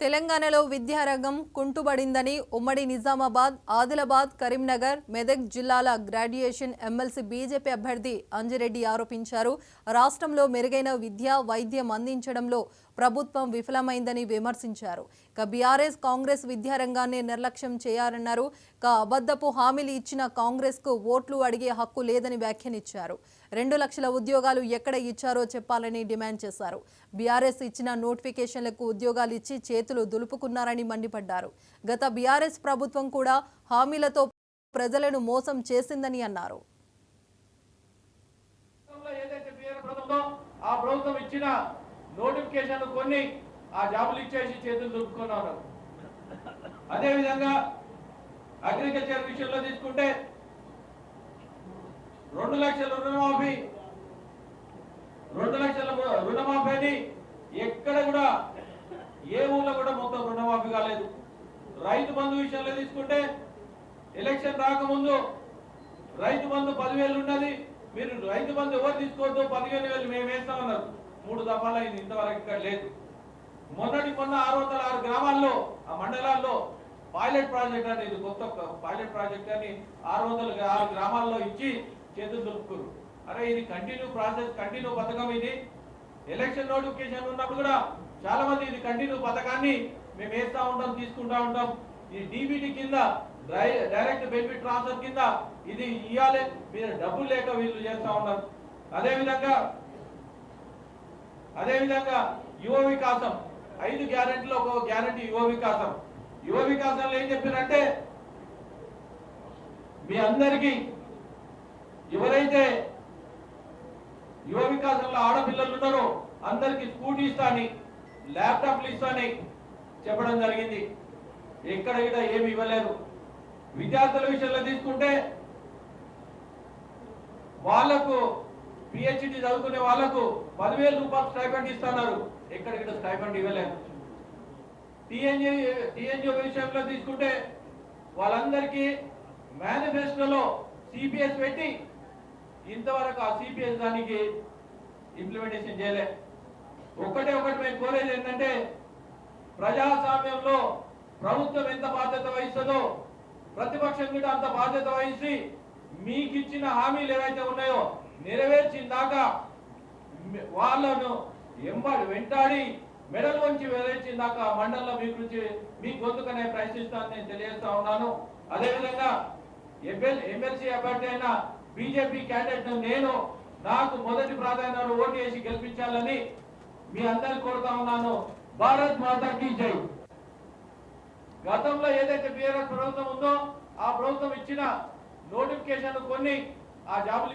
తెలంగాణలో విద్యారంగం కుంటుబడిందని ఉమ్మడి నిజామాబాద్, ఆదిలాబాద్, కరీంనగర్, మెదక్ జిల్లాల గ్రాడ్యుయేషన్ ఎమ్మెల్సీ బీజేపీ అభ్యర్థి అంజిరెడ్డి ఆరోపించారు. రాష్ట్రంలో మెరుగైన విద్య, వైద్యం అందించడంలో ప్రభుత్వం విఫలమైందని విమర్శించారు. బీఆర్ఎస్ కాంగ్రెస్ విద్యారంగాన్ని నిర్లక్ష్యం చేయాలన్నారు. అబద్ధపు హామీలు ఇచ్చిన కాంగ్రెస్కు ఓట్లు అడిగే హక్కు లేదని వ్యాఖ్యానించారు. 2 లక్షల ఉద్యోగాలు ఎక్కడ ఇచ్చారో చెప్పాలని డిమాండ్ చేశారు. బీఆర్ఎస్ ఇచ్చిన నోటిఫికేషన్లకు ఉద్యోగాలు ఇచ్చి చేతులు దులుపుకున్నారని మండిపడ్డారు. గత బీఆర్ఎస్ ప్రభుత్వం కూడా హామీలతో ప్రజలను మోసం చేసిందని అన్నారు. నోటిఫికేషన్ కొన్ని ఆ జాబులు ఇచ్చేసి చేతులు దులుపుకున్నారు. అదేవిధంగా అగ్రికల్చర్ విషయంలో తీసుకుంటే 2 లక్షల రుణమాఫీని ఎక్కడ కూడా ఏ ఊళ్ళో కూడా మొత్తం రుణమాఫీ కాలేదు. రైతు బంధు విషయంలో తీసుకుంటే ఎలక్షన్ రాకముందు రైతు బంధు 10,000 ఉన్నది. మీరు రైతు బంధు ఎవరు తీసుకోవద్దు, 15,000 మేము వేస్తామన్నారు. 3 దఫాలు అయింది, ఇంతవరకు ఇక్కడ లేదు. మొన్న 606 గ్రామాల్లో ఆ మండలాల్లో పైలట్ ప్రాజెక్ట్ అని, ఇది కొత్త పైలట్ ప్రాజెక్ట్ అని 606 గ్రామాల్లో ఇచ్చి చేతులు దులుపుకురు. అరే ఇది కంటిన్యూ ప్రాసెస్, కంటిన్యూ పథకం. ఇది ఎలక్షన్ నోటిఫికేషన్ ఉన్నప్పుడు కూడా చాలా మంది ఇది కంటిన్యూ పథకాన్ని మేము వేస్తా ఉంటాం, తీసుకుంటా ఉంటాం. ఈ డీబీటీ కింద డైరెక్ట్ బెనిఫిట్ ట్రాన్స్ఫర్ కింద ఇది ఇవ్వాలి, మీరు డబ్బులు లేక వీళ్ళు చేస్తా ఉన్నారు. అదేవిధంగా యువ వికాసం 5 గ్యారెంటీలో ఒక గ్యారెంటీ యువ వికాసం. యువ వికాసంలో ఏం చెప్పారంటే మీ అందరికీ ఎవరైతే యువ వికాసంలో ఆడపిల్లలు ఉన్నారో అందరికి స్కూటీ ఇస్తాని, ల్యాప్టాప్లు ఇస్తాని చెప్పడం జరిగింది. ఎక్కడ కూడా ఏమి ఇవ్వలేదు. విద్యార్థుల విషయంలో తీసుకుంటే వాళ్లకు పిహెచ్డి చదువుకునే వాళ్లకు 10,000 రూపాయలు స్టైపెండ్ ఇస్తున్నారు. ఎక్కడ కూడా స్టైపెండ్ ఇవ్వలేదు. టీఎన్జిఓ విషయంలో తీసుకుంటే వాళ్ళందరికీ మేనిఫెస్టోలో సిపిఎస్ పెట్టి ఇంతవరకు ఆ సిపిఎస్ దానికి ఇంప్లిమెంటేషన్ చేయలే. ఒకటి మేము కోరేది ఏంటంటే ప్రజాస్వామ్యంలో ప్రభుత్వం ఎంత బాధ్యత వహిస్తుందో ప్రతిపక్షం కూడా అంత బాధ్యత వహించి మీకు ఇచ్చిన హామీలు ఏవైతే ఉన్నాయో నెరవేర్చిన దాకా వాళ్ళను వెంటాడి మెడల్ వంచి వెళ్చిన దాకా మండలంలో మీ గొంతుకనే ప్రయత్నిస్తానని నేను తెలియజేస్తా ఉన్నాను. అదేవిధంగా ఎమ్మెల్సీ అభ్యర్థి అయిన బీజేపీ క్యాండిడేట్ నాకు మొదటి ప్రాధాన్యతలో ఓటు వేసి గెలిపించాలని మీ అందరిని కోరుతా ఉన్నాను. భారత్ మాతాకి జై. గతంలో ఏదైతే బీఆర్ఎస్ ప్రభుత్వం ఉందో ఆ ప్రభుత్వం ఇచ్చిన నోటిఫికేషన్ కొన్ని ఆ జాబులు